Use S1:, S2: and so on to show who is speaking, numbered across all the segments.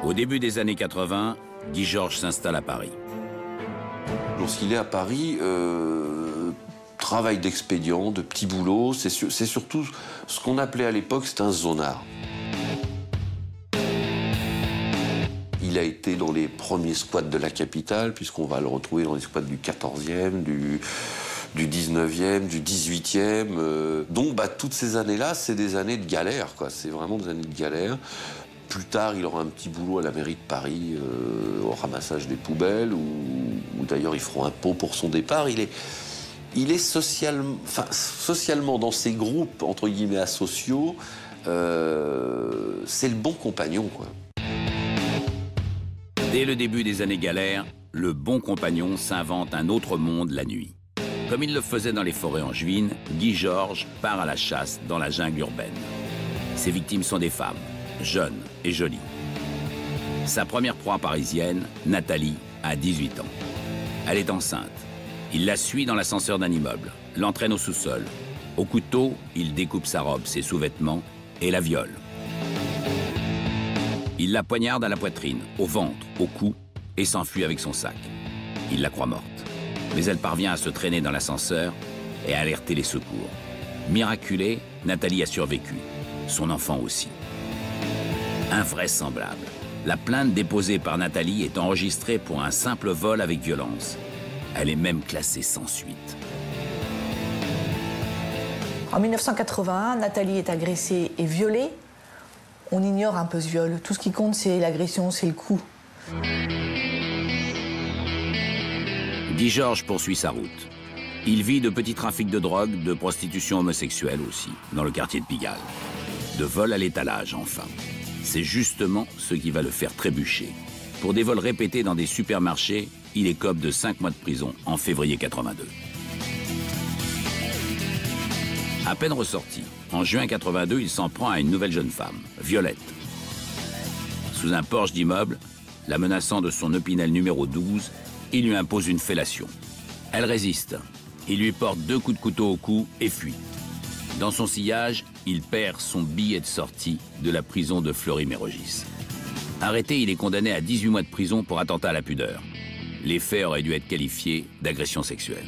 S1: Au début des années 80, Guy Georges s'installe à Paris.
S2: Lorsqu'il est à Paris, travail d'expédient, de petits boulots, c'est surtout ce qu'on appelait à l'époque, c'est un zonard. Il a été dans les premiers squats de la capitale, puisqu'on va le retrouver dans les squats du 14e, du 19e, du 18e. Donc toutes ces années-là, c'est des années de galère, quoi. C'est vraiment des années de galère. Plus tard, il aura un petit boulot à la mairie de Paris, au ramassage des poubelles, où d'ailleurs ils feront un pot pour son départ. Il est socialement dans ces groupes, entre guillemets, asociaux, c'est le bon compagnon, quoi.
S1: Dès le début des années galères, le bon compagnon s'invente un autre monde la nuit. Comme il le faisait dans les forêts angevines, Guy Georges part à la chasse dans la jungle urbaine. Ses victimes sont des femmes, jeunes et jolies. Sa première proie parisienne, Nathalie, a 18 ans. Elle est enceinte. Il la suit dans l'ascenseur d'un immeuble, l'entraîne au sous-sol. Au couteau, il découpe sa robe, ses sous-vêtements et la viole. Il la poignarde à la poitrine, au ventre, au cou et s'enfuit avec son sac. Il la croit morte. Mais elle parvient à se traîner dans l'ascenseur et à alerter les secours. Miraculée, Nathalie a survécu. Son enfant aussi. Invraisemblable. La plainte déposée par Nathalie est enregistrée pour un simple vol avec violence. Elle est même classée sans suite.
S3: En 1981, Nathalie est agressée et violée. On ignore un peu ce viol. Tout ce qui compte, c'est l'agression, c'est le coup.
S1: Guy Georges poursuit sa route. Il vit de petits trafics de drogue, de prostitution homosexuelle aussi, dans le quartier de Pigalle. De vol à l'étalage, enfin. C'est justement ce qui va le faire trébucher. Pour des vols répétés dans des supermarchés, il écope de 5 mois de prison en février 82. À peine ressorti, en juin 82, il s'en prend à une nouvelle jeune femme, Violette. Sous un porche d'immeuble, la menaçant de son Opinel numéro 12, il lui impose une fellation. Elle résiste. Il lui porte 2 coups de couteau au cou et fuit. Dans son sillage, il perd son billet de sortie de la prison de Fleury-Mérogis. Arrêté, il est condamné à 18 mois de prison pour attentat à la pudeur. Les faits auraient dû être qualifiés d'agression sexuelle.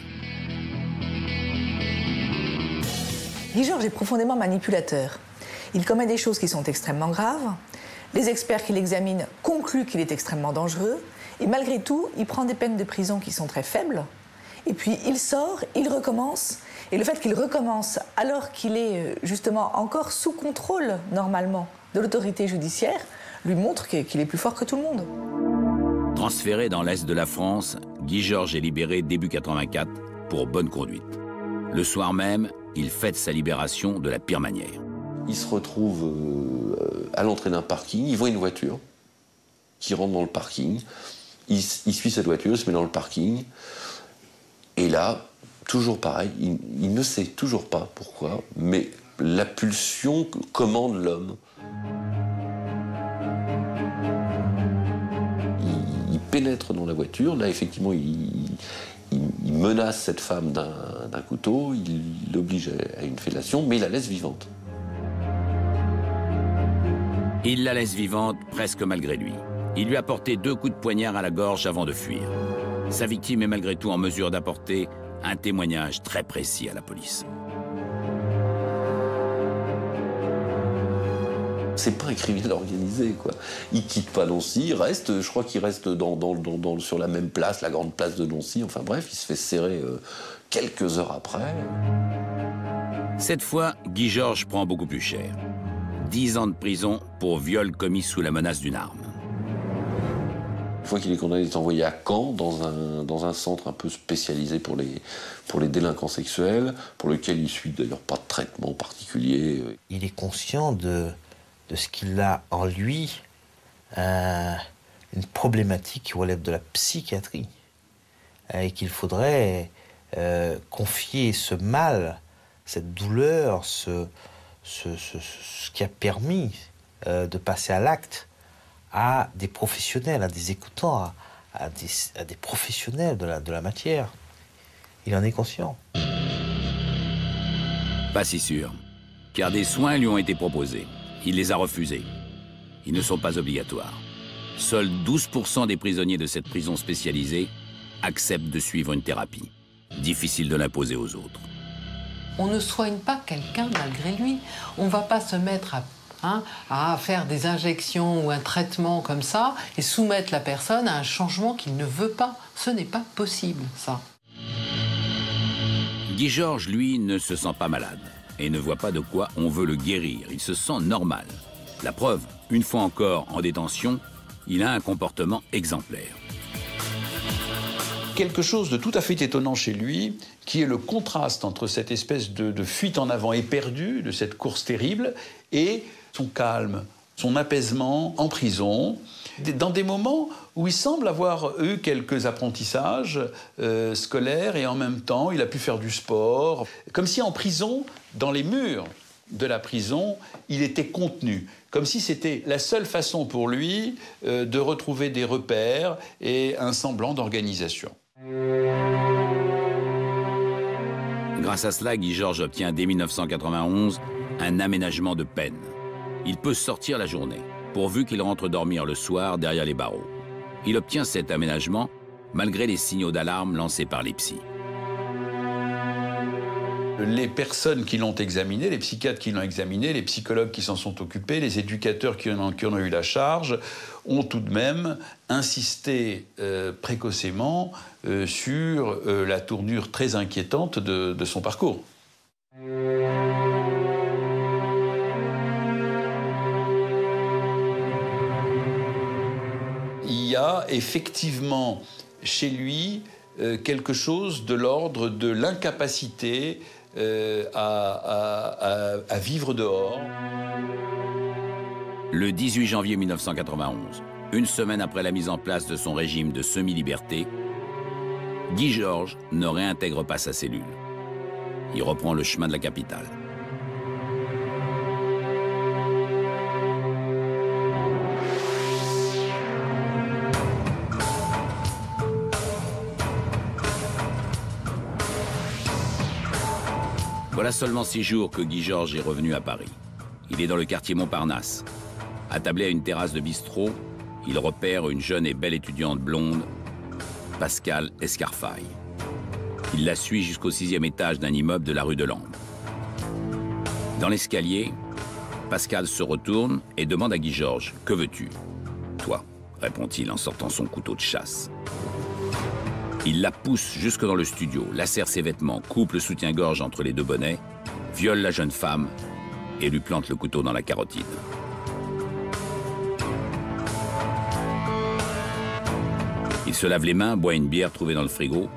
S3: Guy Georges est profondément manipulateur. Il commet des choses qui sont extrêmement graves. Les experts qui l'examinent concluent qu'il est extrêmement dangereux. Et malgré tout, il prend des peines de prison qui sont très faibles. Et puis il sort, il recommence. Et le fait qu'il recommence alors qu'il est justement encore sous contrôle, normalement, de l'autorité judiciaire, lui montre qu'il est plus fort que tout le monde.
S1: Transféré dans l'Est de la France, Guy Georges est libéré début 84 pour bonne conduite. Le soir même, il fête sa libération de la pire manière.
S2: Il se retrouve à l'entrée d'un parking, il voit une voiture qui rentre dans le parking, il suit cette voiture, il se met dans le parking, et là, toujours pareil, il ne sait toujours pas pourquoi, mais la pulsion commande l'homme. Il pénètre dans la voiture, là effectivement il menace cette femme d'un couteau, il l'oblige à une fellation, mais il la laisse vivante.
S1: Il la laisse vivante presque malgré lui. Il lui a porté 2 coups de poignard à la gorge avant de fuir. Sa victime est malgré tout en mesure d'apporter un témoignage très précis à la police.
S2: C'est pas un criminel organisé, quoi. Il quitte pas Nancy, il reste, je crois qu'il reste sur la même place, la grande place de Nancy, enfin bref, il se fait serrer quelques heures après.
S1: Cette fois, Guy Georges prend beaucoup plus cher. 10 ans de prison pour viol commis sous la menace d'une arme.
S2: Une fois qu'il est condamné, il est envoyé à Caen, dans un centre un peu spécialisé pour les délinquants sexuels, pour lequel il suit d'ailleurs pas de traitement particulier.
S4: Il est conscient de ce qu'il a en lui, une problématique qui relève de la psychiatrie, et qu'il faudrait confier ce mal, cette douleur, ce qui a permis de passer à l'acte à des professionnels, à des écoutants, à des professionnels de la matière. Il en est conscient.
S1: Pas si sûr, car des soins lui ont été proposés. Il les a refusés. Ils ne sont pas obligatoires. Seuls 12% des prisonniers de cette prison spécialisée acceptent de suivre une thérapie. Difficile de l'imposer aux autres.
S5: On ne soigne pas quelqu'un malgré lui. On ne va pas se mettre à faire des injections ou un traitement comme ça et soumettre la personne à un changement qu'il ne veut pas. Ce n'est pas possible, ça.
S1: Guy Georges, lui, ne se sent pas malade et ne voit pas de quoi on veut le guérir. Il se sent normal. La preuve, une fois encore en détention, il a un comportement exemplaire.
S6: Quelque chose de tout à fait étonnant chez lui, qui est le contraste entre cette espèce de fuite en avant éperdue, de cette course terrible, et son calme, son apaisement en prison, dans des moments où il semble avoir eu quelques apprentissages scolaires et en même temps il a pu faire du sport, comme si en prison, dans les murs de la prison, il était contenu, comme si c'était la seule façon pour lui de retrouver des repères et un semblant d'organisation.
S1: Grâce à cela, Guy Georges obtient dès 1991 un aménagement de peine. Il peut sortir la journée, pourvu qu'il rentre dormir le soir derrière les barreaux. Il obtient cet aménagement malgré les signaux d'alarme lancés par les psys.
S6: Les personnes qui l'ont examiné, les psychiatres qui l'ont examiné, les psychologues qui s'en sont occupés, les éducateurs qui en ont eu la charge, ont tout de même insisté précocement sur la tournure très inquiétante de son parcours. Il y a effectivement chez lui quelque chose de l'ordre de l'incapacité à vivre dehors.
S1: Le 18 janvier 1991, une semaine après la mise en place de son régime de semi-liberté, Guy Georges ne réintègre pas sa cellule. Il reprend le chemin de la capitale. Voilà seulement 6 jours que Guy Georges est revenu à Paris. Il est dans le quartier Montparnasse. Attablé à une terrasse de bistrot, il repère une jeune et belle étudiante blonde, Pascale Escarfaille. Il la suit jusqu'au 6e étage d'un immeuble de la rue de Lambes. Dans l'escalier, Pascale se retourne et demande à Guy Georges « Que veux-tu » ?« Toi », répond-il en sortant son couteau de chasse. Il la pousse jusque dans le studio, lacère ses vêtements, coupe le soutien-gorge entre les deux bonnets, viole la jeune femme et lui plante le couteau dans la carotide. Il se lave les mains, boit une bière trouvée dans le frigo,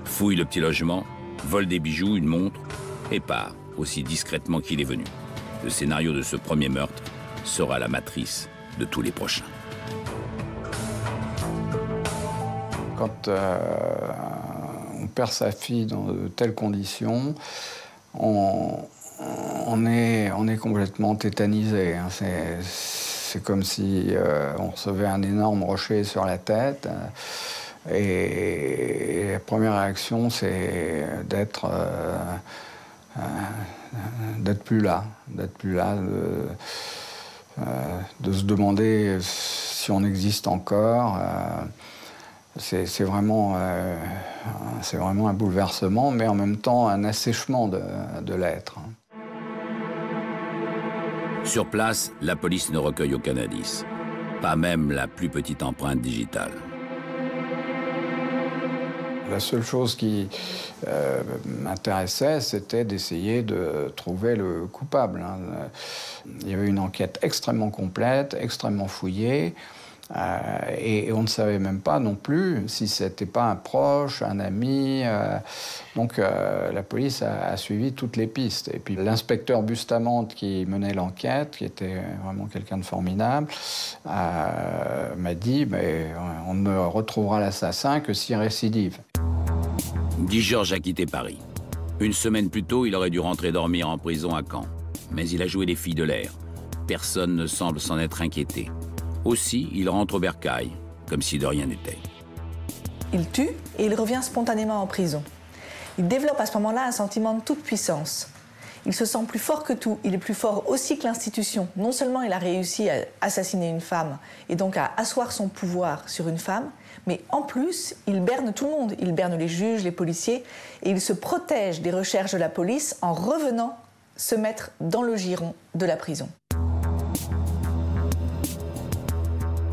S1: fouille le petit logement, vole des bijoux, une montre et part, aussi discrètement qu'il est venu. Le scénario de ce premier meurtre sera la matrice de tous les prochains.
S7: Quand on perd sa fille dans de telles conditions, on est complètement tétanisé. Hein. C'est comme si on recevait un énorme rocher sur la tête. Et la première réaction, c'est d'être plus là. De se demander si on existe encore. C'est vraiment un bouleversement, mais en même temps un assèchement de l'être.
S1: Sur place, la police ne recueille aucun indice, pas même la plus petite empreinte digitale.
S7: La seule chose qui m'intéressait, c'était d'essayer de trouver le coupable. Hein. Il y avait une enquête extrêmement complète, extrêmement fouillée. Et on ne savait même pas non plus si c'était pas un proche, un ami. Donc la police a suivi toutes les pistes. Et puis l'inspecteur Bustamante qui menait l'enquête, qui était vraiment quelqu'un de formidable, m'a dit on ne retrouvera l'assassin que s'il récidive.
S1: Guy Georges a quitté Paris. Une semaine plus tôt, il aurait dû rentrer dormir en prison à Caen. Mais il a joué les filles de l'air. Personne ne semble s'en être inquiété. Aussi, il rentre au bercail, comme si de rien n'était.
S3: Il tue et il revient spontanément en prison. Il développe à ce moment-là un sentiment de toute puissance. Il se sent plus fort que tout. Il est plus fort aussi que l'institution. Non seulement il a réussi à assassiner une femme et donc à asseoir son pouvoir sur une femme, mais en plus, il berne tout le monde. Il berne les juges, les policiers, et il se protège des recherches de la police en revenant se mettre dans le giron de la prison.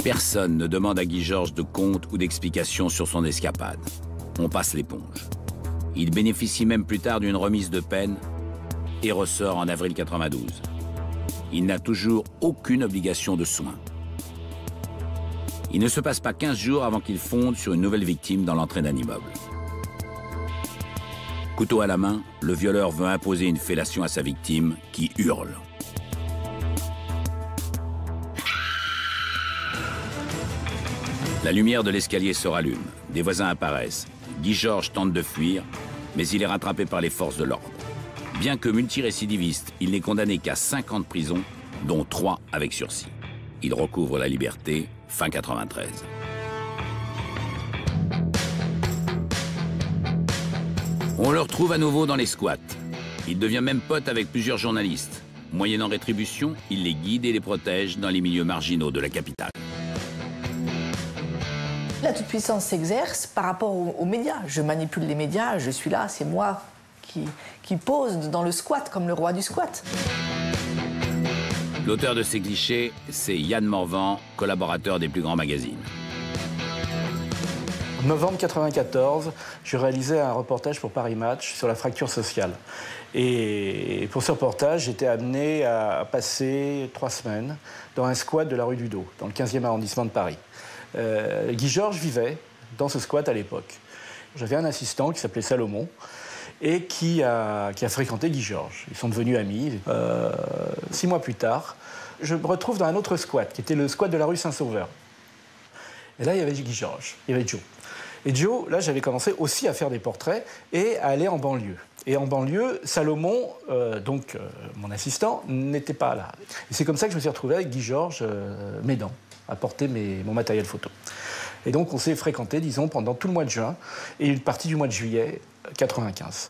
S1: Personne ne demande à Guy Georges de compte ou d'explication sur son escapade. On passe l'éponge. Il bénéficie même plus tard d'une remise de peine et ressort en avril 92. Il n'a toujours aucune obligation de soins. Il ne se passe pas 15 jours avant qu'il fonde sur une nouvelle victime dans l'entrée d'un immeuble. Couteau à la main, le violeur veut imposer une fellation à sa victime qui hurle. La lumière de l'escalier se rallume, des voisins apparaissent. Guy Georges tente de fuir, mais il est rattrapé par les forces de l'ordre. Bien que multirécidiviste, il n'est condamné qu'à 5 ans de prison, dont 3 avec sursis. Il recouvre la liberté fin 93. On le retrouve à nouveau dans les squats. Il devient même pote avec plusieurs journalistes. Moyennant rétribution, il les guide et les protège dans les milieux marginaux de la capitale.
S3: La toute-puissance s'exerce par rapport aux médias. Je manipule les médias, je suis là, c'est moi qui pose dans le squat comme le roi du squat.
S1: L'auteur de ces clichés, c'est Yann Morvan, collaborateur des plus grands magazines.
S8: En novembre 1994, je réalisais un reportage pour Paris Match sur la fracture sociale. Et pour ce reportage, j'étais amené à passer 3 semaines dans un squat de la rue du Dos, dans le 15e arrondissement de Paris. Guy Georges vivait dans ce squat à l'époque. J'avais un assistant qui s'appelait Salomon et qui a fréquenté Guy Georges. Ils sont devenus amis. 6 mois plus tard, je me retrouve dans un autre squat, qui était le squat de la rue Saint-Sauveur. Et là, il y avait Guy Georges, il y avait Joe. Et Joe, là, j'avais commencé aussi à faire des portraits et à aller en banlieue. Et en banlieue, Salomon, mon assistant, n'était pas là. Et c'est comme ça que je me suis retrouvé avec Guy Georges m'aidant à porter mon matériel photo. Et donc, on s'est fréquenté, disons, pendant tout le mois de juin et une partie du mois de juillet 95.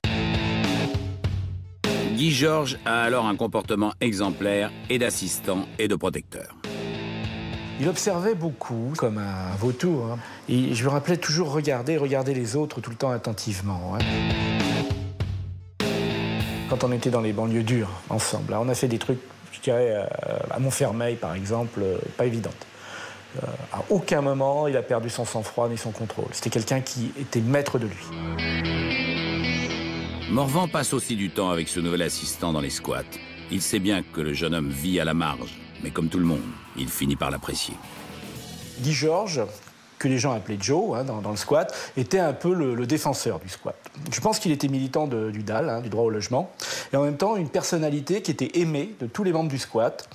S1: Guy Georges a alors un comportement exemplaire et d'assistant et de protecteur.
S8: Il observait beaucoup, comme un vautour. Hein. Et je me rappelais toujours regarder les autres tout le temps attentivement. Hein. Quand on était dans les banlieues dures, ensemble, là, on a fait des trucs, je dirais, à Montfermeil, par exemple, pas évidentes. À aucun moment, il a perdu son sang-froid ni son contrôle. C'était quelqu'un qui était maître de lui.
S1: Morvan passe aussi du temps avec ce nouvel assistant dans les squats. Il sait bien que le jeune homme vit à la marge, mais comme tout le monde, il finit par l'apprécier.
S8: Guy Georges, que les gens appelaient Joe, hein, dans le squat, était un peu le défenseur du squat. Je pense qu'il était militant du DAL, hein, du droit au logement, et en même temps une personnalité qui était aimée de tous les membres du squat,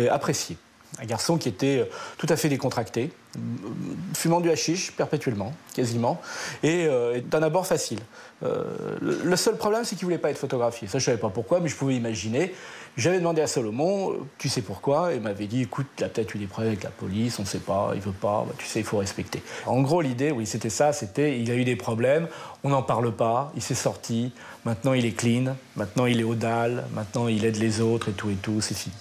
S8: appréciée. Un garçon qui était tout à fait décontracté, fumant du hashish perpétuellement, quasiment, et d'un abord facile. Le seul problème, c'est qu'il ne voulait pas être photographié. Ça, je ne savais pas pourquoi, mais je pouvais imaginer. J'avais demandé à Salomon, tu sais pourquoi? Et il m'avait dit, écoute, il a peut-être eu des problèmes avec la police, on ne sait pas, il ne veut pas, tu sais, il faut respecter. En gros, l'idée, oui, c'était ça, il a eu des problèmes, on n'en parle pas, il s'est sorti, maintenant il est clean, maintenant il est au DAL, maintenant il aide les autres et tout, c'est fini.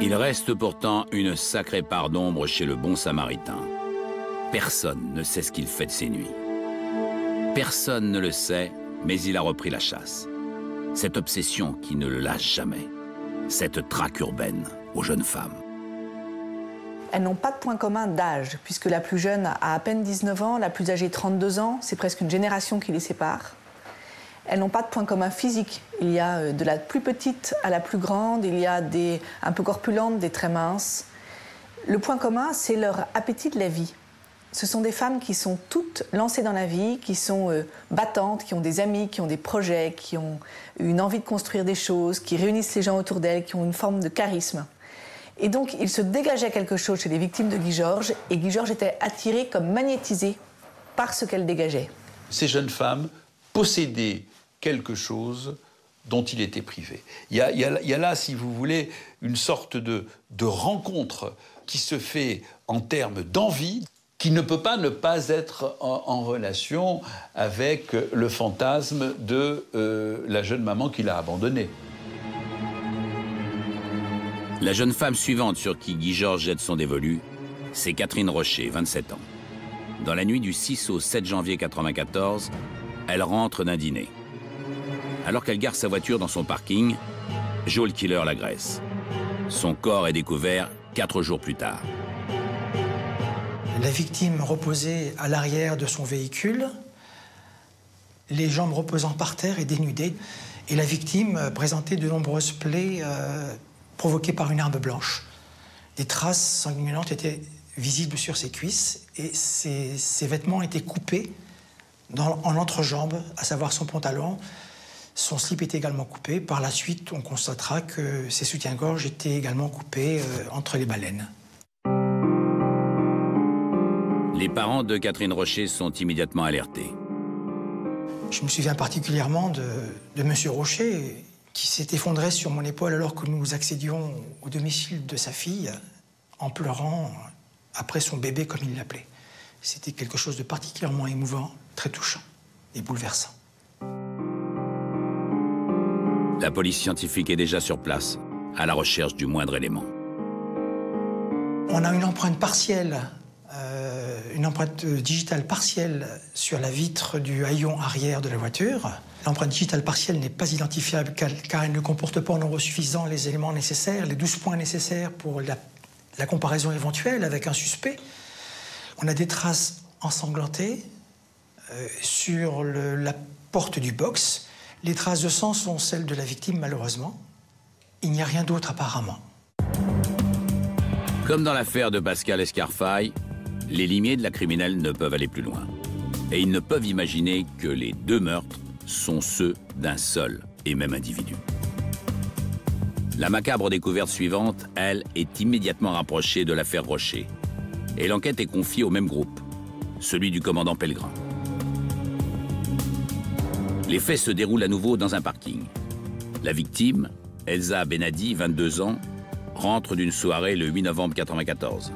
S1: Il reste pourtant une sacrée part d'ombre chez le bon samaritain. Personne ne sait ce qu'il fait de ses nuits. Personne ne le sait, mais il a repris la chasse. Cette obsession qui ne le lâche jamais. Cette traque urbaine aux jeunes femmes.
S3: Elles n'ont pas de point commun d'âge, puisque la plus jeune a à peine 19 ans, la plus âgée 32 ans, c'est presque une génération qui les sépare. Elles n'ont pas de point commun physique. Il y a de la plus petite à la plus grande, il y a des un peu corpulentes, des très minces. Le point commun, c'est leur appétit de la vie. Ce sont des femmes qui sont toutes lancées dans la vie, qui sont battantes, qui ont des amis, qui ont des projets, qui ont une envie de construire des choses, qui réunissent les gens autour d'elles, qui ont une forme de charisme. Et donc, il se dégageait quelque chose chez les victimes de Guy Georges, et Guy Georges était attiré comme magnétisé par ce qu'elles dégageaient.
S6: Ces jeunes femmes possédaient quelque chose dont il était privé. Il y a là, si vous voulez, une sorte de rencontre qui se fait en termes d'envie. qui ne peut pas ne pas être en relation avec le fantasme de la jeune maman qu'il a abandonnée.
S1: La jeune femme suivante sur qui Guy Georges jette son dévolu, c'est Catherine Rocher, 27 ans. Dans la nuit du 6 au 7 janvier 1994, elle rentre d'un dîner. Alors qu'elle gare sa voiture dans son parking, Joe le killer l'agresse. Son corps est découvert 4 jours plus tard.
S9: La victime reposait à l'arrière de son véhicule, les jambes reposant par terre et dénudées. Et la victime présentait de nombreuses plaies provoquées par une arme blanche. Des traces sanguinolentes étaient visibles sur ses cuisses et ses vêtements étaient coupés en entrejambe, à savoir son pantalon. Son slip était également coupé. Par la suite, on constatera que ses soutiens-gorge étaient également coupés entre les baleines.
S1: Les parents de Catherine Rocher sont immédiatement alertés.
S9: Je me souviens particulièrement de M. Rocher, qui s'est effondré sur mon épaule alors que nous accédions au domicile de sa fille, en pleurant après son bébé, comme il l'appelait. C'était quelque chose de particulièrement émouvant, très touchant et bouleversant.
S1: La police scientifique est déjà sur place, à la recherche du moindre élément.
S9: On a une empreinte partielle, une empreinte digitale partielle sur la vitre du haillon arrière de la voiture. L'empreinte digitale partielle n'est pas identifiable car elle ne comporte pas en nombre suffisant les éléments nécessaires, les 12 points nécessaires pour la comparaison éventuelle avec un suspect. On a des traces ensanglantées sur la porte du box. Les traces de sang sont celles de la victime, malheureusement. Il n'y a rien d'autre apparemment.
S1: Comme dans l'affaire de Pascal Escarfaille, les limiers de la criminelle ne peuvent aller plus loin. Et ils ne peuvent imaginer que les 2 meurtres sont ceux d'un seul et même individu. La macabre découverte suivante, elle, est immédiatement rapprochée de l'affaire Rocher. Et l'enquête est confiée au même groupe, celui du commandant Pellegrin. Les faits se déroulent à nouveau dans un parking. La victime, Elsa Benadi, 22 ans, rentre d'une soirée le 8 novembre 1994.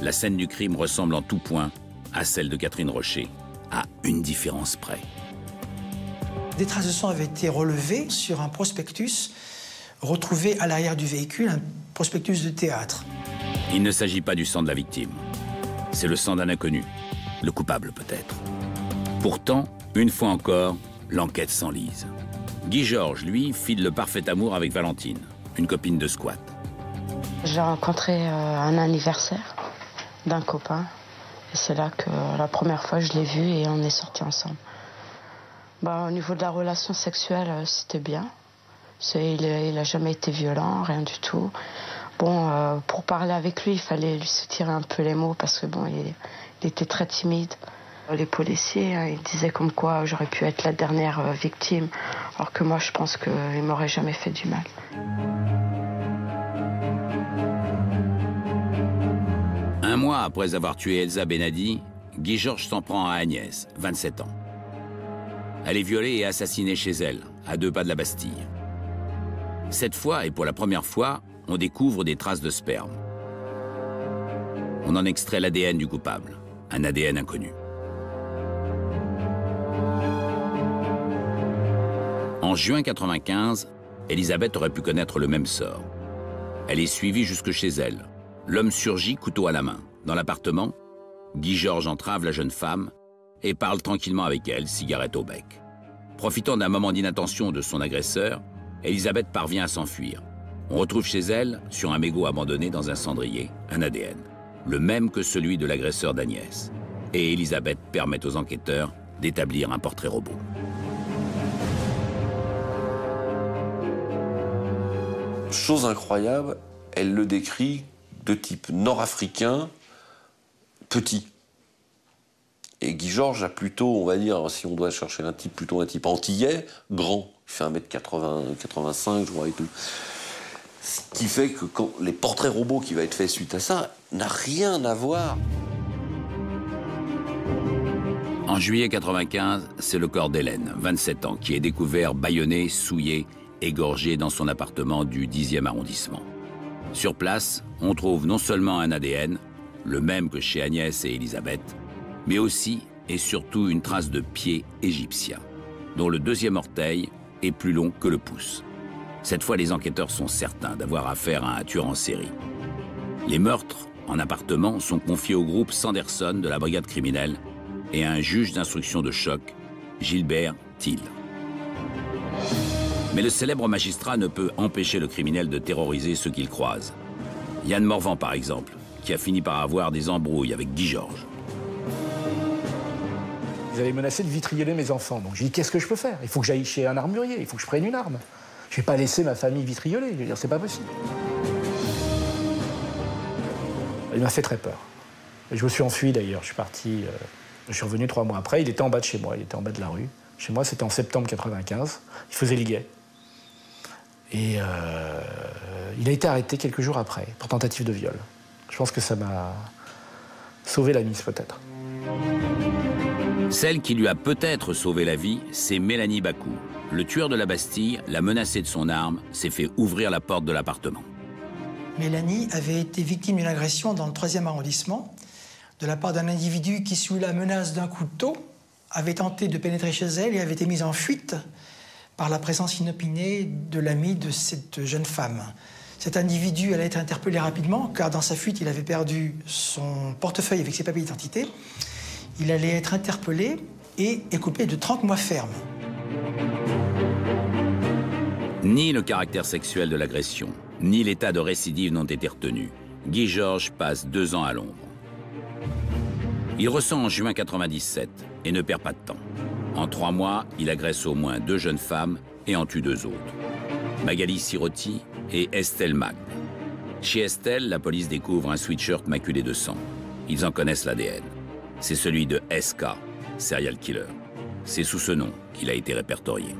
S1: La scène du crime ressemble en tout point à celle de Catherine Rocher, à une différence près.
S9: Des traces de sang avaient été relevées sur un prospectus retrouvé à l'arrière du véhicule, un prospectus de théâtre.
S1: Il ne s'agit pas du sang de la victime. C'est le sang d'un inconnu, le coupable peut-être. Pourtant, une fois encore, l'enquête s'enlise. Guy Georges, lui, file le parfait amour avec Valentine, une copine de squat.
S10: J'ai rencontré un anniversaire d'un copain. Et c'est là que la première fois je l'ai vu et on est sortis ensemble. Au niveau de la relation sexuelle, c'était bien. Il n'a jamais été violent, rien du tout. Pour parler avec lui, il fallait lui soutirer un peu les mots parce que il était très timide. Les policiers, ils disaient comme quoi j'aurais pu être la dernière victime, alors que moi je pense qu'il ne m'aurait jamais fait du mal.
S1: Un mois après avoir tué Elsa Benadi, Guy Georges s'en prend à Agnès, 27 ans. Elle est violée et assassinée chez elle, à 2 pas de la Bastille. Cette fois, et pour la première fois, on découvre des traces de sperme. On en extrait l'ADN du coupable, un ADN inconnu. En juin 1995, Elisabeth aurait pu connaître le même sort. Elle est suivie jusque chez elle. L'homme surgit, couteau à la main. Dans l'appartement, Guy Georges entrave la jeune femme et parle tranquillement avec elle, cigarette au bec. Profitant d'un moment d'inattention de son agresseur, Elisabeth parvient à s'enfuir. On retrouve chez elle, sur un mégot abandonné dans un cendrier, un ADN, le même que celui de l'agresseur d'Agnès. Et Elisabeth permet aux enquêteurs d'établir un portrait robot.
S2: Chose incroyable, elle le décrit de type nord-africain, petit. Et Guy Georges a plutôt, on va dire, si on doit chercher un type, plutôt un type antillais, grand. Il fait 1m80, 85, je crois, et tout. Ce qui fait que quand les portraits robots qui va être fait suite à ça, n'a rien à voir.
S1: En juillet 1995, c'est le corps d'Hélène, 27 ans, qui est découvert bâillonné, souillé, égorgé dans son appartement du 10e arrondissement. Sur place, on trouve non seulement un ADN, le même que chez Agnès et Elisabeth, mais aussi et surtout une trace de pied égyptien, dont le deuxième orteil est plus long que le pouce. Cette fois, les enquêteurs sont certains d'avoir affaire à un tueur en série. Les meurtres en appartement sont confiés au groupe Sanderson de la brigade criminelle et à un juge d'instruction de choc, Gilbert Thiel. Mais le célèbre magistrat ne peut empêcher le criminel de terroriser ceux qu'il croise. Yann Morvan, par exemple, qui a fini par avoir des embrouilles avec Guy Georges.
S8: Ils avaient menacé de vitrioler mes enfants. Donc j'ai dit, qu'est-ce que je peux faire? Il faut que j'aille chez un armurier, il faut que je prenne une arme. Je ne vais pas laisser ma famille vitrioler, je veux dire, c'est pas possible. Il m'a fait très peur. Et je me suis enfui d'ailleurs, je suis parti, je suis revenu 3 mois après, il était en bas de chez moi, il était en bas de la rue. Chez moi, c'était en septembre 95, il faisait le guet. Et il a été arrêté quelques jours après, pour tentative de viol. Je pense que ça m'a sauvé la mise, peut-être.
S1: Celle qui lui a peut-être sauvé la vie, c'est Mélanie Bakou. Le tueur de la Bastille l'a menacé de son arme, s'est fait ouvrir la porte de l'appartement.
S9: Mélanie avait été victime d'une agression dans le 3e arrondissement de la part d'un individu qui, sous la menace d'un couteau, avait tenté de pénétrer chez elle et avait été mise en fuite par la présence inopinée de l'ami de cette jeune femme. Cet individu allait être interpellé rapidement, car dans sa fuite, il avait perdu son portefeuille avec ses papiers d'identité. Il allait être interpellé et écopé de 30 mois ferme.
S1: Ni le caractère sexuel de l'agression, ni l'état de récidive n'ont été retenus. Guy Georges passe 2 ans à l'ombre. Il ressent en juin 97 et ne perd pas de temps. En 3 mois, il agresse au moins 2 jeunes femmes et en tue 2 autres. Magali Sirotti et Estelle Magne. Chez Estelle, la police découvre un sweatshirt maculé de sang. Ils en connaissent l'ADN. C'est celui de SK, serial killer. C'est sous ce nom qu'il a été répertorié.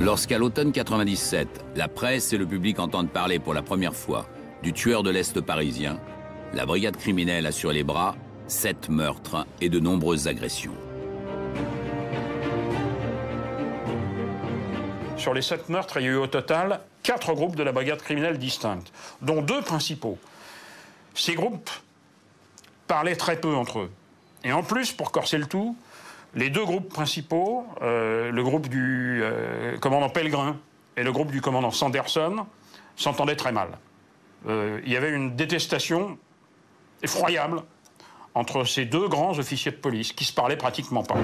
S1: Lorsqu'à l'automne 97, la presse et le public entendent parler pour la première fois du tueur de l'Est parisien, la brigade criminelle a sur les bras 7 meurtres et de nombreuses agressions.
S11: Sur les 7 meurtres, il y a eu au total 4 groupes de la brigade criminelle distincts, dont 2 principaux. Ces groupes parlaient très peu entre eux. Et en plus, pour corser le tout, les 2 groupes principaux, le groupe du commandant Pellegrin et le groupe du commandant Sanderson, s'entendaient très mal. Il y avait une détestation effroyable entre ces 2 grands officiers de police qui se parlaient pratiquement pas.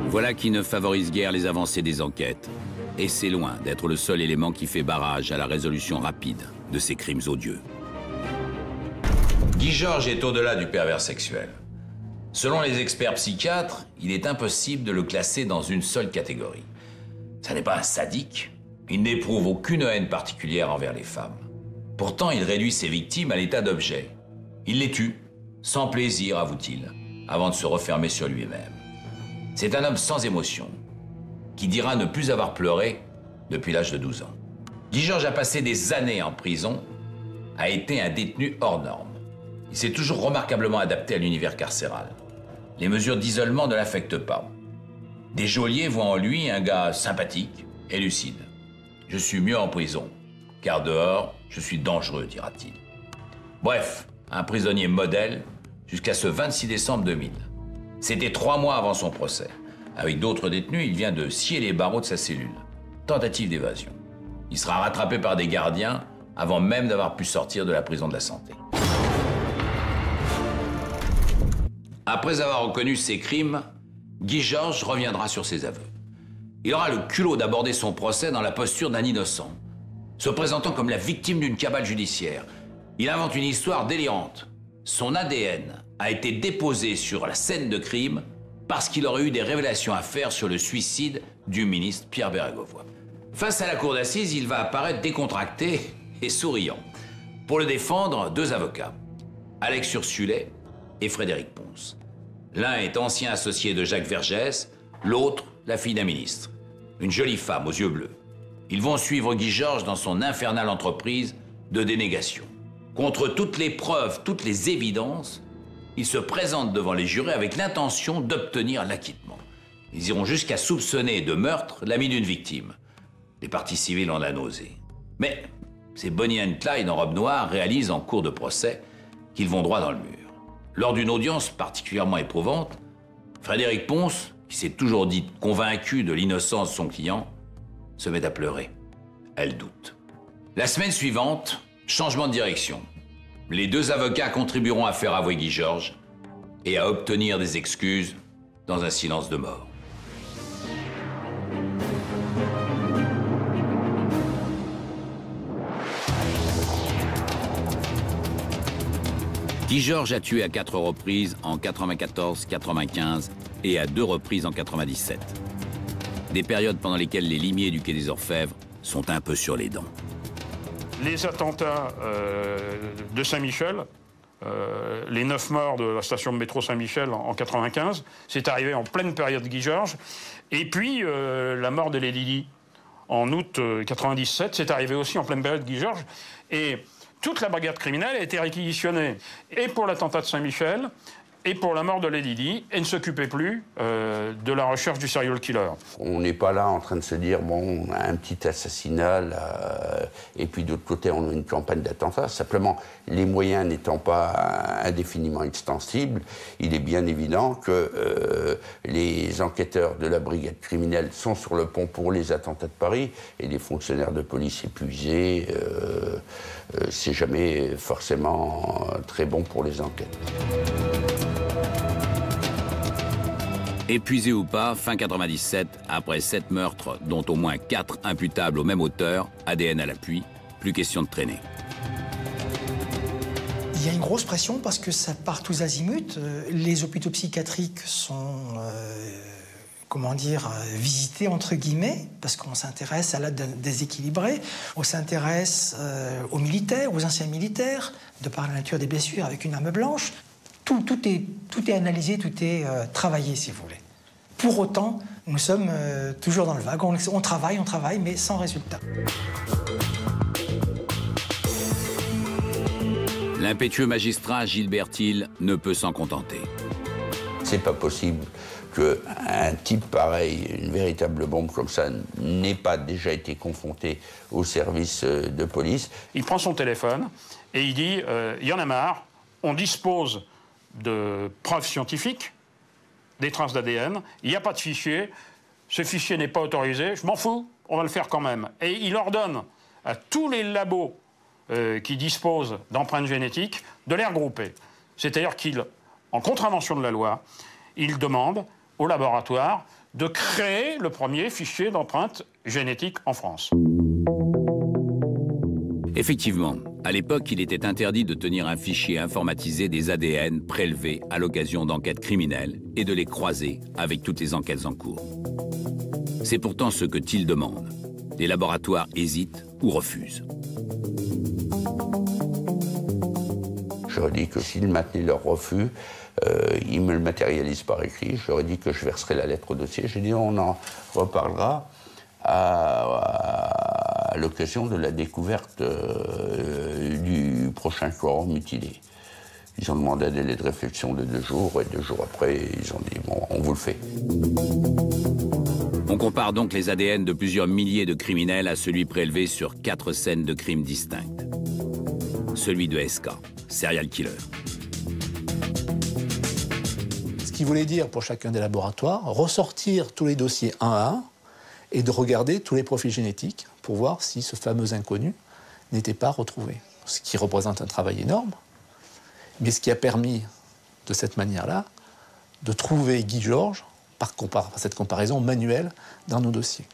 S1: Voilà qui ne favorise guère les avancées des enquêtes. Et c'est loin d'être le seul élément qui fait barrage à la résolution rapide de ces crimes odieux. Guy Georges est au-delà du pervers sexuel. Selon les experts psychiatres, il est impossible de le classer dans une seule catégorie. Ça n'est pas un sadique, il n'éprouve aucune haine particulière envers les femmes. Pourtant, il réduit ses victimes à l'état d'objet. Il les tue, sans plaisir, avoue-t-il, avant de se refermer sur lui-même. C'est un homme sans émotion, qui dira ne plus avoir pleuré depuis l'âge de 12 ans. Guy Georges a passé des années en prison, a été un détenu hors norme. Il s'est toujours remarquablement adapté à l'univers carcéral. Les mesures d'isolement ne l'affectent pas. Des geôliers voient en lui un gars sympathique et lucide. « Je suis mieux en prison, car dehors, je suis dangereux », dira-t-il. Bref, un prisonnier modèle jusqu'à ce 26 décembre 2000. C'était 3 mois avant son procès. Avec d'autres détenus, il vient de scier les barreaux de sa cellule. Tentative d'évasion. Il sera rattrapé par des gardiens avant même d'avoir pu sortir de la prison de la Santé. Après avoir reconnu ses crimes, Guy Georges reviendra sur ses aveux. Il aura le culot d'aborder son procès dans la posture d'un innocent, se présentant comme la victime d'une cabale judiciaire. Il invente une histoire délirante. Son ADN a été déposé sur la scène de crime parce qu'il aurait eu des révélations à faire sur le suicide du ministre Pierre Bérégovoy. Face à la cour d'assises, il va apparaître décontracté et souriant. Pour le défendre, 2 avocats, Alex Ursulet et Frédéric Pons. L'un est ancien associé de Jacques Vergès, l'autre, la fille d'un ministre. Une jolie femme aux yeux bleus. Ils vont suivre Guy Georges dans son infernale entreprise de dénégation. Contre toutes les preuves, toutes les évidences, ils se présentent devant les jurés avec l'intention d'obtenir l'acquittement. Ils iront jusqu'à soupçonner de meurtre l'ami d'une victime. Les parties civiles en la nausée. Mais Ces Bonnie and Clyde en robe noire réalisent en cours de procès qu'ils vont droit dans le mur. Lors d'une audience particulièrement éprouvante, Frédéric Ponce, qui s'est toujours dit convaincu de l'innocence de son client, se met à pleurer. Elle doute. La semaine suivante, changement de direction. Les deux avocats contribueront à faire avouer Guy Georges et à obtenir des excuses dans un silence de mort. Guy Georges a tué à 4 reprises en 94, 95 et à 2 reprises en 97. Des périodes pendant lesquelles les limiers du quai des Orfèvres sont un peu sur les dents.
S11: Les attentats de Saint-Michel, les 9 morts de la station de métro Saint-Michel en 95, c'est arrivé en pleine période Guy Georges. Et puis la mort de Lady Di en août 97, c'est arrivé aussi en pleine période Guy Georges. Et toute la brigade criminelle a été réquisitionnée, et pour l'attentat de Saint-Michel, et pour la mort de Lady Di, et ne s'occupait plus de la recherche du serial killer.
S2: On n'est pas là en train de se dire, bon, on a un petit assassinat, là, et puis d'autre côté, on a une campagne d'attentats. Simplement, les moyens n'étant pas indéfiniment extensibles, il est bien évident que les enquêteurs de la brigade criminelle sont sur le pont pour les attentats de Paris, et les fonctionnaires de police épuisés, c'est jamais forcément très bon pour les enquêtes.
S1: Épuisé ou pas, fin 97, après 7 meurtres, dont au moins 4 imputables au même auteur, ADN à l'appui, plus question de traîner.
S9: Il y a une grosse pression parce que ça part tous azimuts. Les hôpitaux psychiatriques sont, visités entre guillemets, parce qu'on s'intéresse à l'aide déséquilibrée. On s'intéresse aux militaires, aux anciens militaires, de par la nature des blessures avec une arme blanche. Tout est analysé, tout est travaillé, si vous voulez. Pour autant, nous sommes toujours dans le vague. On travaille, mais sans résultat.
S1: L'impétueux magistrat Gilbert Thiel ne peut s'en contenter.
S2: C'est pas possible qu'un type pareil, une véritable bombe comme ça, n'ait pas déjà été confronté au service de police.
S11: Il prend son téléphone et il dit il y en a marre, on dispose de preuves scientifiques, des traces d'ADN, il n'y a pas de fichier, ce fichier n'est pas autorisé, je m'en fous, on va le faire quand même. Et il ordonne à tous les labos qui disposent d'empreintes génétiques de les regrouper. C'est-à-dire qu'il, en contravention de la loi, il demande au laboratoire de créer le premier fichier d'empreintes génétiques en France.
S1: Effectivement, à l'époque, il était interdit de tenir un fichier informatisé des ADN prélevés à l'occasion d'enquêtes criminelles et de les croiser avec toutes les enquêtes en cours. C'est pourtant ce que Thiel demande. Les laboratoires hésitent ou refusent.
S2: J'aurais dit que s'ils maintenaient leur refus, ils me le matérialisent par écrit. J'aurais dit que je verserais la lettre au dossier. J'ai dit on en reparlera à l'occasion de la découverte du prochain corps mutilé. Ils ont demandé un délai de réflexion de 2 jours, et 2 jours après, ils ont dit bon, on vous le fait.
S1: On compare donc les ADN de plusieurs milliers de criminels à celui prélevé sur 4 scènes de crimes distinctes. Celui de SK, serial killer.
S12: Ce qui voulait dire pour chacun des laboratoires, ressortir tous les dossiers un à un et de regarder tous les profils génétiques pour voir si ce fameux inconnu n'était pas retrouvé. Ce qui représente un travail énorme, mais ce qui a permis, de cette manière-là, de trouver Guy Georges par cette comparaison manuelle dans nos dossiers.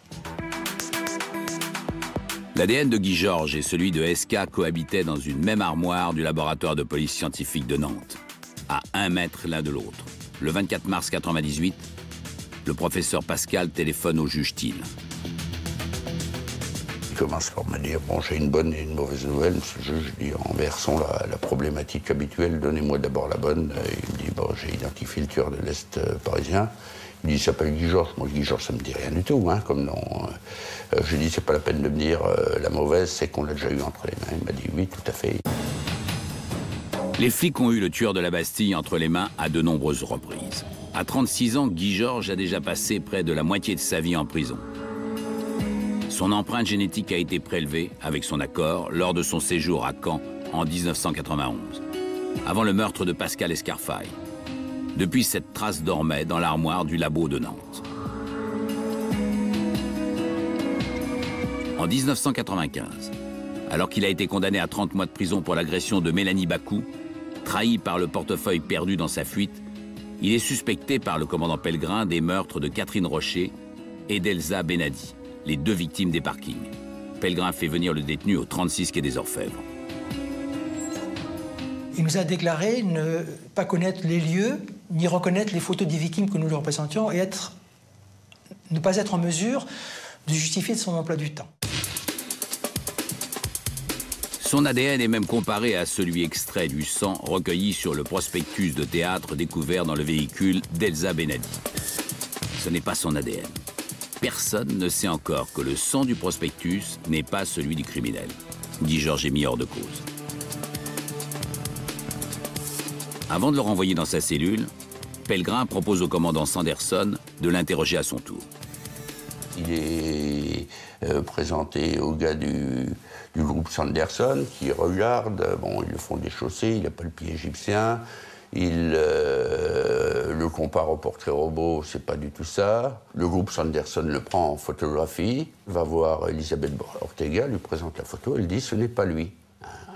S1: L'ADN de Guy Georges et celui de SK cohabitaient dans une même armoire du laboratoire de police scientifique de Nantes, à 1 mètre l'un de l'autre. Le 24 mars 1998, le professeur Pascal téléphone au juge Thiel.
S2: Il commence par me dire, bon, j'ai une bonne et une mauvaise nouvelle, monsieur le juge. Je dis, inversons la problématique habituelle, donnez-moi d'abord la bonne. Il me dit, bon, j'ai identifié le tueur de l'Est parisien. Il me dit, il s'appelle Guy Georges. Moi, Guy Georges, ça me dit rien du tout, hein, comme nom. Je lui dis, c'est pas la peine de me dire la mauvaise, c'est qu'on l'a déjà eu entre les mains. Il m'a dit, oui, tout à fait.
S1: Les flics ont eu le tueur de la Bastille entre les mains à de nombreuses reprises. À 36 ans, Guy Georges a déjà passé près de la moitié de sa vie en prison. Son empreinte génétique a été prélevée, avec son accord, lors de son séjour à Caen en 1991, avant le meurtre de Pascal Escarfaille. Depuis, cette trace dormait dans l'armoire du labo de Nantes. En 1995, alors qu'il a été condamné à 30 mois de prison pour l'agression de Mélanie Bakou, trahi par le portefeuille perdu dans sa fuite, il est suspecté par le commandant Pellegrin des meurtres de Catherine Rocher et d'Elsa Benadi, les 2 victimes des parkings. Pellegrin fait venir le détenu au 36 quai des Orfèvres.
S9: Il nous a déclaré ne pas connaître les lieux, ni reconnaître les photos des victimes que nous lui représentions et ne pas être en mesure de justifier de son emploi du temps.
S1: Son ADN est même comparé à celui extrait du sang recueilli sur le prospectus de théâtre découvert dans le véhicule d'Elsa Benadi. Ce n'est pas son ADN. Personne ne sait encore que le sang du prospectus n'est pas celui du criminel. Guy Georges est mis hors de cause. Avant de le renvoyer dans sa cellule, Pellegrin propose au commandant Sanderson de l'interroger à son tour.
S13: Il est présenté aux gars du groupe Sanderson qui regardent, bon, ils le font déchausser, il n'a pas le pied égyptien, il le compare au portrait robot, c'est pas du tout ça. Le groupe Sanderson le prend en photographie, va voir Elisabeth Ortega, lui présente la photo, elle dit ce n'est pas lui.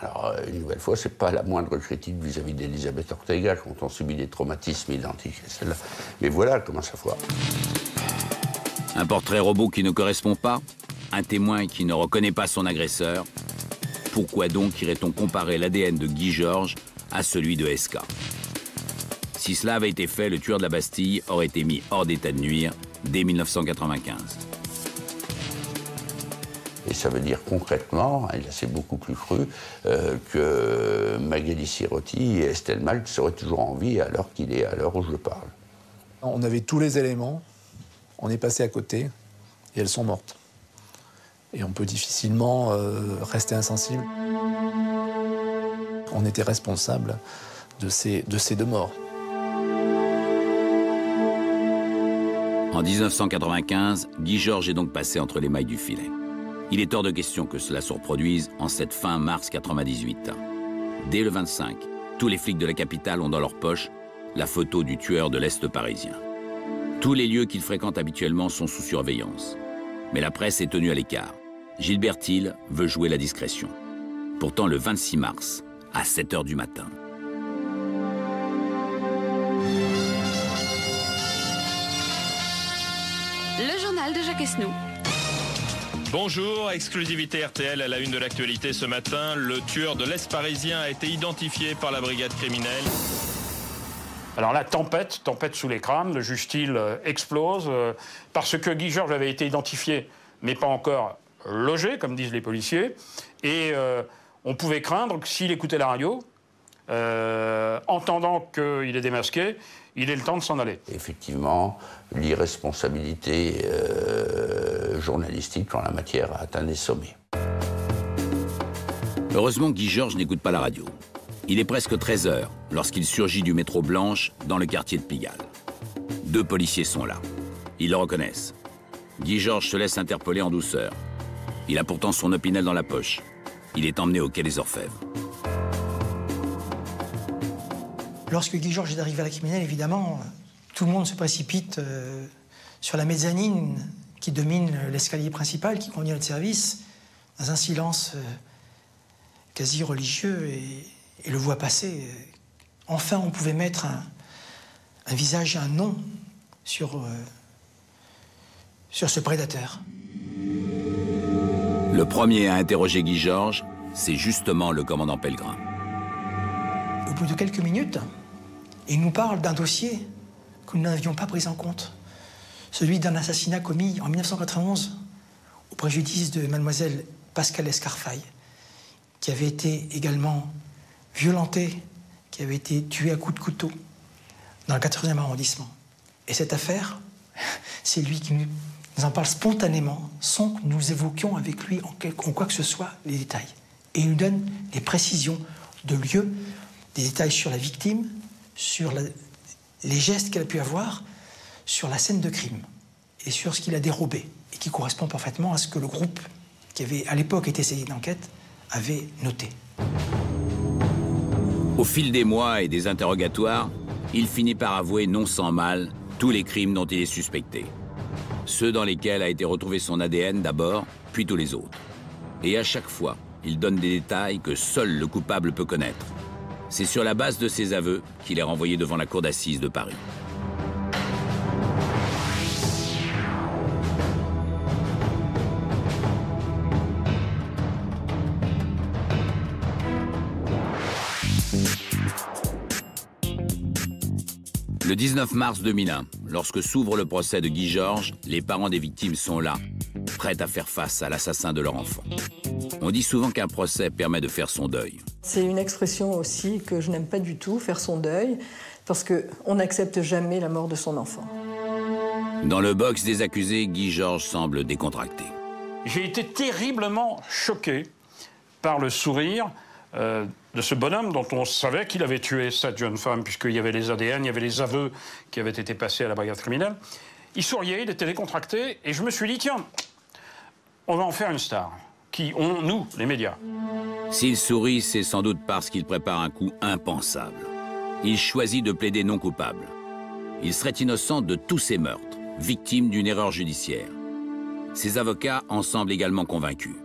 S13: Alors, une nouvelle fois, c'est pas la moindre critique vis-à-vis d'Elisabeth Ortega quand on subit des traumatismes identiques à celle-là. Mais voilà comment ça foire.
S1: Un portrait robot qui ne correspond pas, un témoin qui ne reconnaît pas son agresseur. Pourquoi donc irait-on comparer l'ADN de Guy Georges à celui de SK? Si cela avait été fait, le tueur de la Bastille aurait été mis hors d'état de nuire dès 1995.
S13: Et ça veut dire concrètement, et là c'est beaucoup plus cru, que Magali Sirotti et Estelle Malte seraient toujours en vie à l'heure où je parle.
S12: On avait tous les éléments, on est passé à côté, et elles sont mortes. Et on peut difficilement rester insensible. On était responsable de ces 2 morts.
S1: En 1995, Guy Georges est donc passé entre les mailles du filet. Il est hors de question que cela se reproduise en cette fin mars 98. Dès le 25, tous les flics de la capitale ont dans leur poche la photo du tueur de l'Est parisien. Tous les lieux qu'il fréquente habituellement sont sous surveillance. Mais la presse est tenue à l'écart. Gilbert Thiel veut jouer la discrétion. Pourtant, le 26 mars, à 7 h du matin.
S14: Le journal de Jacques Esnoux.
S15: Bonjour, exclusivité RTL à la une de l'actualité ce matin. Le tueur de l'Est parisien a été identifié par la brigade criminelle.
S11: Alors là, tempête sous les crânes, le juge Thiel explose, parce que Guy Georges avait été identifié, mais pas encore logé, comme disent les policiers, et on pouvait craindre que s'il écoutait la radio, entendant qu'il est démasqué, il ait le temps de s'en aller.
S13: Effectivement, l'irresponsabilité journalistique en la matière a atteint des sommets.
S1: Heureusement, Guy Georges n'écoute pas la radio. Il est presque 13 h lorsqu'il surgit du métro Blanche dans le quartier de Pigalle. 2 policiers sont là. Ils le reconnaissent. Guy Georges se laisse interpeller en douceur. Il a pourtant son opinel dans la poche. Il est emmené au quai des Orfèvres.
S9: Lorsque Guy Georges est arrivé à la criminelle, évidemment, tout le monde se précipite sur la mezzanine qui domine l'escalier principal qui conduit à notre service, dans un silence quasi religieux, et le voit passer. Enfin, on pouvait mettre un visage et un nom sur ce prédateur.
S1: Le premier à interroger Guy Georges, c'est justement le commandant Pellegrin.
S9: Au bout de quelques minutes, il nous parle d'un dossier que nous n'avions pas pris en compte. Celui d'un assassinat commis en 1991 au préjudice de mademoiselle Pascal Escarfaille, qui avait été également violentée, qui avait été tuée à coups de couteau dans le 80e arrondissement. Et cette affaire, c'est lui qui nous en parle spontanément, sans que nous évoquions avec lui en quoi que ce soit les détails. Et il nous donne des précisions de lieu, des détails sur la victime, sur les gestes qu'elle a pu avoir, sur la scène de crime et sur ce qu'il a dérobé. et qui correspond parfaitement à ce que le groupe qui avait à l'époque été saisi d'enquête avait noté.
S1: Au fil des mois et des interrogatoires, il finit par avouer non sans mal tous les crimes dont il est suspecté. Ceux dans lesquels a été retrouvé son ADN d'abord, puis tous les autres. Et à chaque fois, il donne des détails que seul le coupable peut connaître. C'est sur la base de ses aveux qu'il est renvoyé devant la cour d'assises de Paris. Le 19 mars 2001, lorsque s'ouvre le procès de Guy Georges, les parents des victimes sont là, prêts à faire face à l'assassin de leur enfant. On dit souvent qu'un procès permet de faire son deuil.
S16: C'est une expression aussi que je n'aime pas du tout, faire son deuil, parce qu'on n'accepte jamais la mort de son enfant.
S1: Dans le box des accusés, Guy Georges semble décontracté.
S11: J'ai été terriblement choqué par le sourire de ce bonhomme dont on savait qu'il avait tué cette jeune femme, puisqu'il y avait les ADN, il y avait les aveux qui avaient été passés à la brigade criminelle. Il souriait, il était décontracté, et je me suis dit, tiens, on va en faire une star. Qui ont, nous, les médias.
S1: S'il sourit, c'est sans doute parce qu'il prépare un coup impensable. Il choisit de plaider non coupable. Il serait innocent de tous ces meurtres, victime d'une erreur judiciaire. Ses avocats en semblent également convaincus.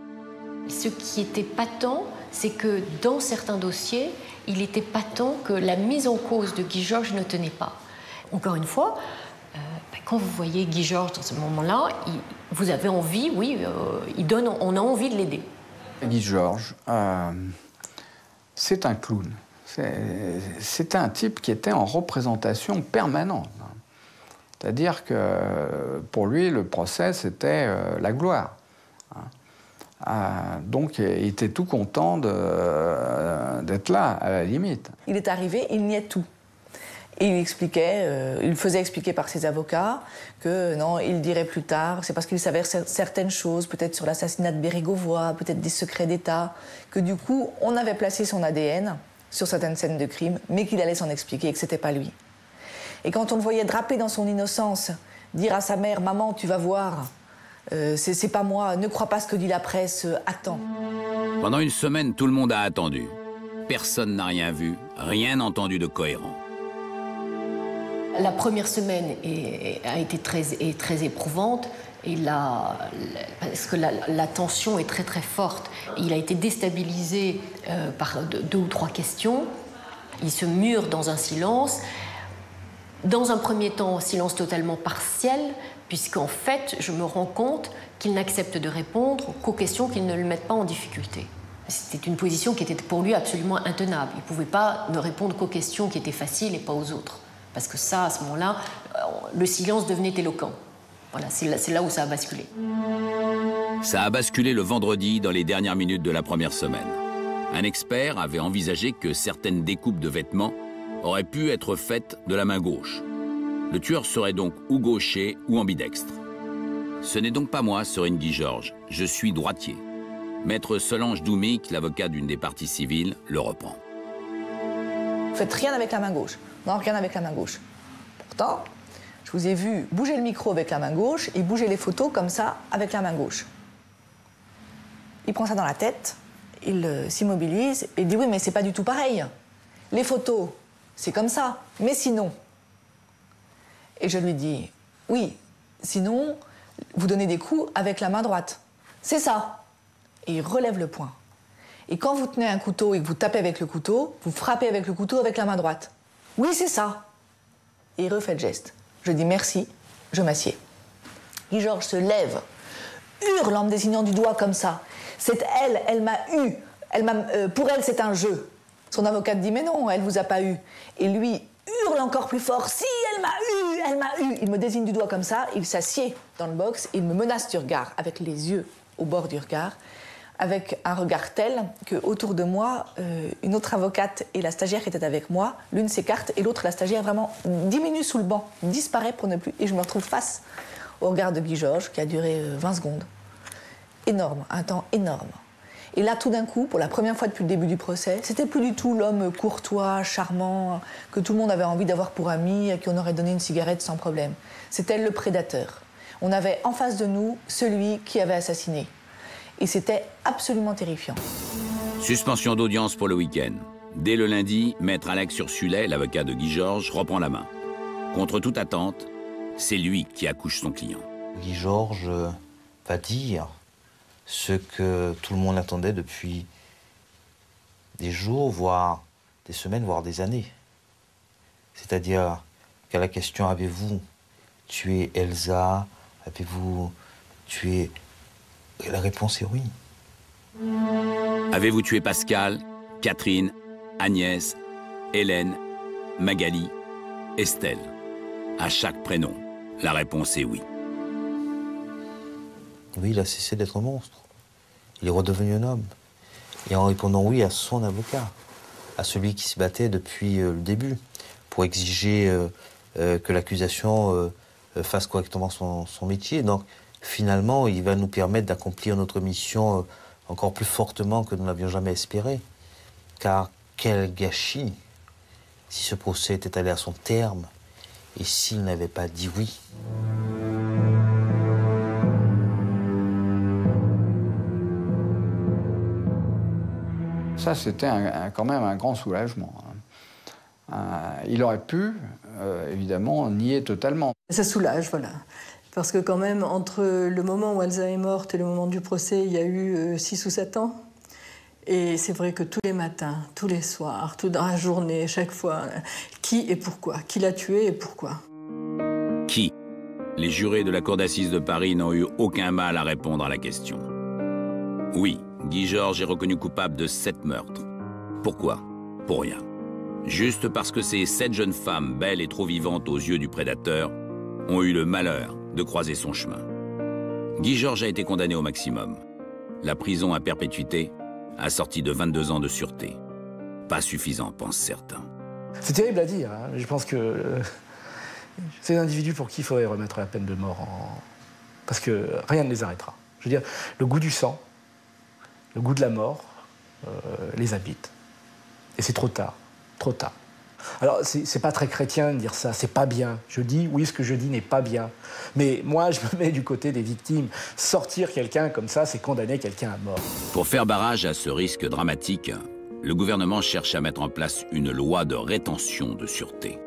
S17: Ce qui était patent, c'est que dans certains dossiers, il était patent que la mise en cause de Guy Georges ne tenait pas. Encore une fois, quand vous voyez Guy Georges dans ce moment-là, vous avez envie, oui, on a envie de l'aider.
S7: Guy Georges, c'est un clown. C'est un type qui était en représentation permanente. C'est-à-dire que pour lui, le procès, c'était la gloire. Donc, il était tout content d'être là, à la limite.
S3: Il est arrivé, il niait tout. Et il expliquait, il faisait expliquer par ses avocats que non, il dirait plus tard, c'est parce qu'il savait certaines choses, peut-être sur l'assassinat de Bérégovoy, peut-être des secrets d'État, que du coup, on avait placé son ADN sur certaines scènes de crime, mais qu'il allait s'en expliquer et que c'était pas lui. Et quand on le voyait draper dans son innocence, dire à sa mère, maman, tu vas voir, c'est pas moi, ne crois pas ce que dit la presse, attends.
S1: Pendant une semaine, tout le monde a attendu. Personne n'a rien vu, rien entendu de cohérent.
S17: La première semaine a été très éprouvante, et parce que la tension est très très forte. Il a été déstabilisé par 2 ou 3 questions. Il se mure dans un silence. Dans un premier temps, silence totalement partiel, puisqu'en fait, je me rends compte qu'il n'accepte de répondre qu'aux questions qui ne le mettent pas en difficulté. C'était une position qui était pour lui absolument intenable. Il ne pouvait pas ne répondre qu'aux questions qui étaient faciles et pas aux autres. Parce que ça, à ce moment-là, le silence devenait éloquent. Voilà, c'est là où ça a basculé.
S1: Ça a basculé le vendredi dans les dernières minutes de la première semaine. Un expert avait envisagé que certaines découpes de vêtements auraient pu être faites de la main gauche. Le tueur serait donc ou gaucher ou ambidextre. Ce n'est donc pas moi, Serine Guy Georges. Je suis droitier. Maître Solange Doumic, l'avocat d'une des parties civiles, le reprend.
S3: Vous faites rien avec la main gauche. Non, rien avec la main gauche. Pourtant, je vous ai vu bouger le micro avec la main gauche et bouger les photos comme ça avec la main gauche. Il prend ça dans la tête, il s'immobilise et dit oui, mais c'est pas du tout pareil. Les photos, c'est comme ça, mais sinon. Et je lui dis oui, sinon, vous donnez des coups avec la main droite. C'est ça. Et il relève le poing. Et quand vous tenez un couteau et que vous tapez avec le couteau, vous frappez avec le couteau avec la main droite. Oui, c'est ça. Et il refait le geste. Je dis merci, je m'assieds. Guy Georges se lève, hurle en me désignant du doigt comme ça. C'est elle m'a eu. Pour elle, c'est un jeu. Son avocate dit mais non, elle vous a pas eu. Et lui hurle encore plus fort. Si, elle m'a eu, elle m'a eu. Il me désigne du doigt comme ça, il s'assied dans le box, il me menace du regard, avec les yeux au bord du regard, avec un regard tel que autour de moi, une autre avocate et la stagiaire qui était avec moi, l'une s'écarte et l'autre, la stagiaire, vraiment diminue sous le banc, disparaît pour ne plus. Et je me retrouve face au regard de Guy Georges, qui a duré 20 secondes. Énorme, un temps énorme. Et là, tout d'un coup, pour la première fois depuis le début du procès, c'était plus du tout l'homme courtois, charmant, que tout le monde avait envie d'avoir pour ami, à qui on aurait donné une cigarette sans problème. C'était le prédateur. On avait en face de nous celui qui avait assassiné. Et c'était absolument terrifiant.
S1: Suspension d'audience pour le week-end. Dès le lundi, maître Alex Ursulet, l'avocat de Guy Georges, reprend la main. Contre toute attente, c'est lui qui accouche son client.
S4: Guy Georges va dire ce que tout le monde attendait depuis des jours, voire des semaines, voire des années. C'est-à-dire qu'à la question « Avez-vous tué Elsa ? Avez-vous tué... » La réponse est oui.
S1: Avez-vous tué Pascal, Catherine, Agnès, Hélène, Magali, Estelle? À chaque prénom, la réponse est oui.
S4: Oui, il a cessé d'être un monstre. Il est redevenu un homme. Et en répondant oui à son avocat, à celui qui se battait depuis le début, pour exiger que l'accusation fasse correctement son métier. Donc, finalement, il va nous permettre d'accomplir notre mission encore plus fortement que nous n'avions jamais espéré. Car quel gâchis si ce procès était allé à son terme et s'il n'avait pas dit oui.
S7: Ça, c'était quand même un grand soulagement. Il aurait pu, évidemment, nier totalement.
S16: Ça soulage, voilà. Parce que quand même, entre le moment où Elsa est morte et le moment du procès, il y a eu 6 ou 7 ans. Et c'est vrai que tous les matins, tous les soirs, dans la journée, chaque fois, qui et pourquoi? Qui l'a tué et pourquoi?
S1: Qui? Les jurés de la cour d'assises de Paris n'ont eu aucun mal à répondre à la question. Oui, Guy Georges est reconnu coupable de 7 meurtres. Pourquoi? Pour rien. Juste parce que ces 7 jeunes femmes, belles et trop vivantes aux yeux du prédateur, ont eu le malheur de croiser son chemin. Guy Georges a été condamné au maximum. La prison à perpétuité, assortie de 22 ans de sûreté. Pas suffisant, pensent certains.
S8: C'est terrible à dire, hein. Je pense que c'est l'individu pour qui il faudrait remettre la peine de mort parce que rien ne les arrêtera. Je veux dire, le goût du sang, le goût de la mort les habite. Et c'est trop tard, trop tard. Alors, c'est pas très chrétien de dire ça, c'est pas bien. Je dis, oui, ce que je dis n'est pas bien. Mais moi, je me mets du côté des victimes. Sortir quelqu'un comme ça, c'est condamner quelqu'un à mort.
S1: Pour faire barrage à ce risque dramatique, le gouvernement cherche à mettre en place une loi de rétention de sûreté.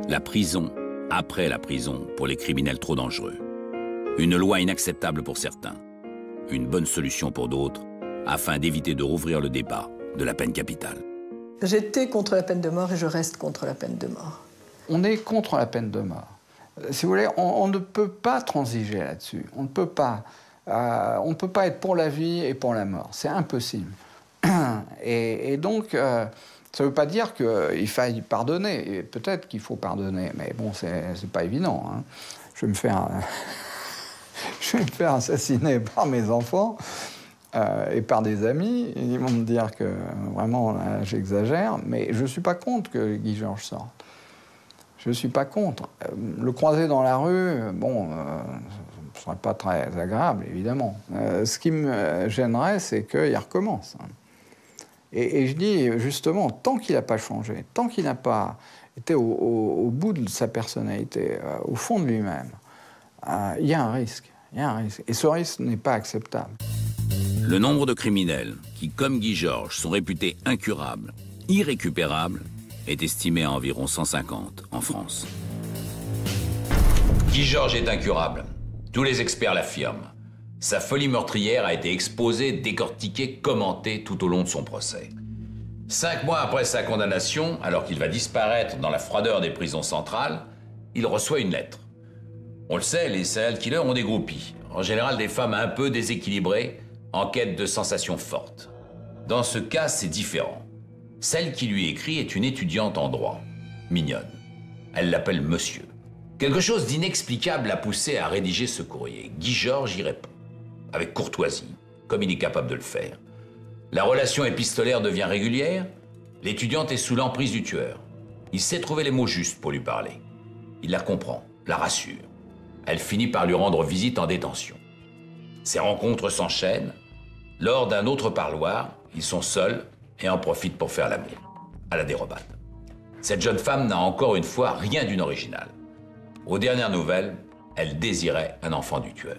S1: La prison après la prison pour les criminels trop dangereux. Une loi inacceptable pour certains, une bonne solution pour d'autres, afin d'éviter de rouvrir le débat de la peine capitale.
S16: J'étais contre la peine de mort et je reste contre la peine de mort.
S7: On est contre la peine de mort. Si vous voulez, on ne peut pas transiger là-dessus. On ne peut pas être pour la vie et pour la mort. C'est impossible. Et donc, ça ne veut pas dire qu'il faille pardonner. Peut-être qu'il faut pardonner, mais bon, c'est pas évident. Hein. Je vais me faire assassiner par mes enfants. Et par des amis, ils vont me dire que vraiment, là, j'exagère, mais je ne suis pas contre que Guy Georges sorte. Je ne suis pas contre. Le croiser dans la rue, bon, ce ne serait pas très agréable, évidemment. Ce qui me gênerait, c'est qu'il recommence. Et je dis, justement, tant qu'il n'a pas changé, tant qu'il n'a pas été au bout de sa personnalité, au fond de lui-même, il y a un risque. Il y a un risque. Et ce risque n'est pas acceptable.
S1: Le nombre de criminels qui, comme Guy Georges, sont réputés incurables, irrécupérables, est estimé à environ 150 en France. Guy Georges est incurable. Tous les experts l'affirment. Sa folie meurtrière a été exposée, décortiquée, commentée tout au long de son procès. 5 mois après sa condamnation, alors qu'il va disparaître dans la froideur des prisons centrales, il reçoit une lettre. On le sait, les serial killers ont des groupies. En général, des femmes un peu déséquilibrées, en quête de sensations fortes. Dans ce cas, c'est différent. Celle qui lui écrit est une étudiante en droit, mignonne. Elle l'appelle monsieur. Quelque chose d'inexplicable l'a poussé à rédiger ce courrier. Guy Georges y répond, avec courtoisie, comme il est capable de le faire. La relation épistolaire devient régulière, l'étudiante est sous l'emprise du tueur. Il sait trouver les mots justes pour lui parler. Il la comprend, la rassure. Elle finit par lui rendre visite en détention. Ces rencontres s'enchaînent. Lors d'un autre parloir, ils sont seuls et en profitent pour faire l'amour, à la dérobade. Cette jeune femme n'a encore une fois rien d'une originale. Aux dernières nouvelles, Elle désirait un enfant du tueur.